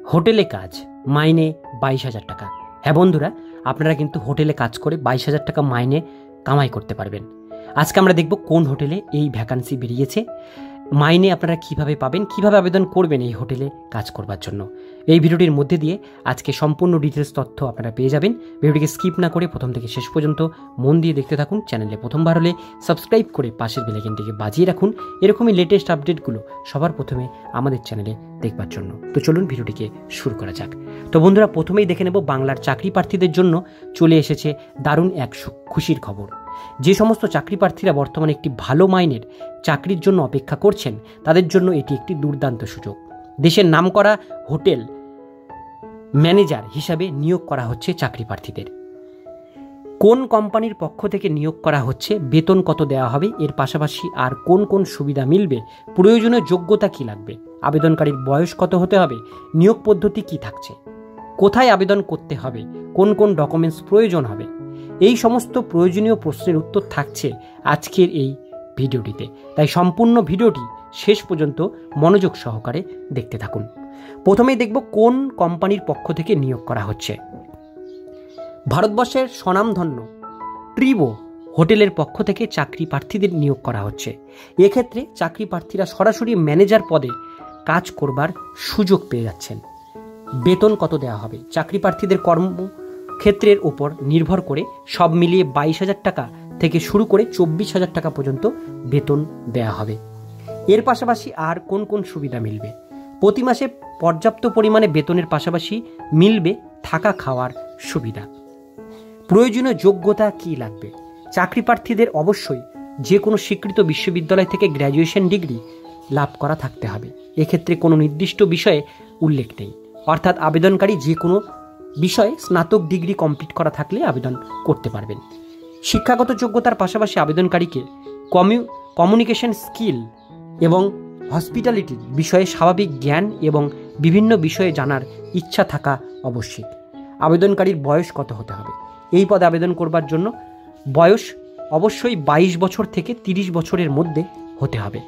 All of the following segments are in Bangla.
হোটেলে কাজ, মাইনে 22,000 টাকা। হ্যাঁ বন্ধুরা, আপনারা কিন্তু হোটেলে কাজ করে 22,000 টাকা মাইনে কামাই করতে পারবেন। আজকে আমরা দেখব কোন হোটেলে এই ভ্যাকান্সি বেরিয়েছে, মাইনে আপনারা কিভাবে পাবেন, কিভাবে আবেদন করবেন এই হোটেলে কাজ করবার জন্য। এই ভিডিওটির মধ্যে দিয়ে আজকে সম্পূর্ণ ডিটেলস তথ্য আপনারা পেয়ে যাবেন। ভিডিওটিকে স্কিপ না করে প্রথম থেকে শেষ পর্যন্ত মন দিয়ে দেখতে থাকুন। চ্যানেলে প্রথমবার হলে সাবস্ক্রাইব করে পাশের বেল আইকনটিকে বাজিয়ে রাখুন, এরকমই লেটেস্ট আপডেটগুলো সবার প্রথমে আমাদের চ্যানেলে দেখবার জন্য। তো চলুন ভিডিওটিকে শুরু করা যাক। তো বন্ধুরা, প্রথমেই দেখে নেব বাংলার চাকরি প্রার্থীদের জন্য চলে এসেছে দারুণ এক খুশির খবর। যে সমস্ত চাকরি প্রার্থীরা বর্তমানে একটি ভালো মাইনের চাকরির জন্য অপেক্ষা করছেন, তাদের জন্য এটি একটি দুর্দান্ত সুযোগ। দেশের নামকরা হোটেল ম্যানেজার হিসাবে নিয়োগ করা হচ্ছে চাকরি প্রার্থীদের। কোন কোম্পানির পক্ষ থেকে নিয়োগ করা হচ্ছে, বেতন কত দেওয়া হবে, এর পাশাপাশি আর কোন কোন সুবিধা মিলবে, প্রয়োজনীয় যোগ্যতা কি লাগবে, আবেদনকারীর বয়স কত হতে হবে, নিয়োগ পদ্ধতি কি থাকছে, কোথায় আবেদন করতে হবে, কোন কোন ডকুমেন্টস প্রয়োজন হবে, এই সমস্ত প্রয়োজনীয় প্রশ্নের উত্তর থাকছে আজকের এই ভিডিওটিতে। তাই সম্পূর্ণ ভিডিওটি শেষ পর্যন্ত মনোযোগ সহকারে দেখতে থাকুন। প্রথমেই দেখব কোন কোম্পানির পক্ষ থেকে নিয়োগ করা হচ্ছে। ভারতবর্ষের স্বনামধন্য ট্রিবো হোটেলের পক্ষ থেকে চাকরি প্রার্থীদের নিয়োগ করা হচ্ছে। এক্ষেত্রে চাকরি প্রার্থীরা সরাসরি ম্যানেজার পদে কাজ করবার সুযোগ পেয়ে যাচ্ছেন। বেতন কত দেওয়া হবে, চাকরি প্রার্থীদের কর্মক্ষেত্রের ওপর নির্ভর করে সব মিলিয়ে 22,000 টাকা থেকে শুরু করে 24,000 টাকা পর্যন্ত বেতন দেওয়া হবে। এর পাশাপাশি আর কোন কোন সুবিধা মিলবে, প্রতি মাসে পর্যাপ্ত পরিমাণে বেতনের পাশাপাশি মিলবে থাকা খাওয়ার সুবিধা। প্রয়োজনীয় যোগ্যতা কি লাগবে, চাকরি প্রার্থীদের অবশ্যই যে কোনো স্বীকৃত বিশ্ববিদ্যালয় থেকে গ্র্যাজুয়েশন ডিগ্রি লাভ করা থাকতে হবে। এক্ষেত্রে কোনো নির্দিষ্ট বিষয়ে উল্লেখ নেই, অর্থাৎ আবেদনকারী যে কোনো বিষয়ে স্নাতক ডিগ্রি কমপ্লিট করা থাকলে আবেদন করতে পারবেন। শিক্ষাগত যোগ্যতার পাশাপাশি আবেদনকারীকে কমিউনিকেশন স্কিল এবং হসপিটালিটির বিষয়ে স্বাভাবিক জ্ঞান এবং বিভিন্ন বিষয়ে জানার ইচ্ছা থাকা আবশ্যিক। আবেদনকারীর বয়স কত হতে হবে, এই পদে আবেদন করবার জন্য বয়স অবশ্যই 22 বছর থেকে 30 বছরের মধ্যে হতে হবে।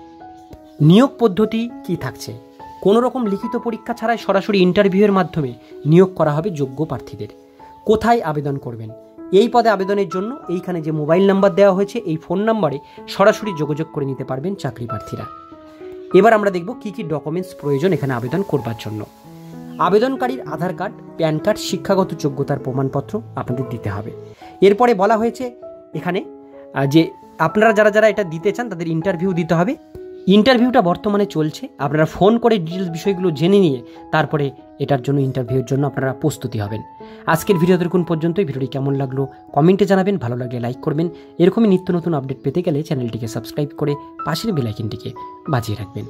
নিয়োগ পদ্ধতি কি থাকছে, কোনো রকম লিখিত পরীক্ষা ছাড়াই সরাসরি ইন্টারভিউয়ের মাধ্যমে নিয়োগ করা হবে যোগ্য প্রার্থীদের। কোথায় আবেদন করবেন, এই পদে আবেদনের জন্য এইখানে যে মোবাইল নাম্বার দেওয়া হয়েছে এই ফোন নাম্বারে সরাসরি যোগাযোগ করে নিতে পারবেন চাকরি প্রার্থীরা। এবার আমরা দেখব কি কি ডকুমেন্টস প্রয়োজন এখানে আবেদন করবার জন্য। আবেদনকারীর আধার কার্ড, প্যান কার্ড, শিক্ষাগত যোগ্যতার প্রমাণপত্র আপনাদের দিতে হবে। এরপরে বলা হয়েছে এখানে যে আপনারা যারা যারা এটা দিতে চান তাদের ইন্টারভিউ দিতে হবে। ইন্টারভিউটা বর্তমানে চলছে, আপনারা ফোন করে ডিটেলস বিষয়গুলো জেনে নিয়ে তারপরে এটার জন্য ইন্টারভিউর জন্য আপনারা প্রস্তুতি হবেন। আজকের ভিডিও দেখুন পর্যন্ত। ভিডিওটি কেমন লাগলো কমেন্টে জানাবেন, ভালো লাগলে লাইক করবেন। এরকমই নিত্য নতুন আপডেট পেতে গেলে চ্যানেলটিকে সাবস্ক্রাইব করে পাশের বেল আইকনটিকে বাজিয়ে রাখবেন।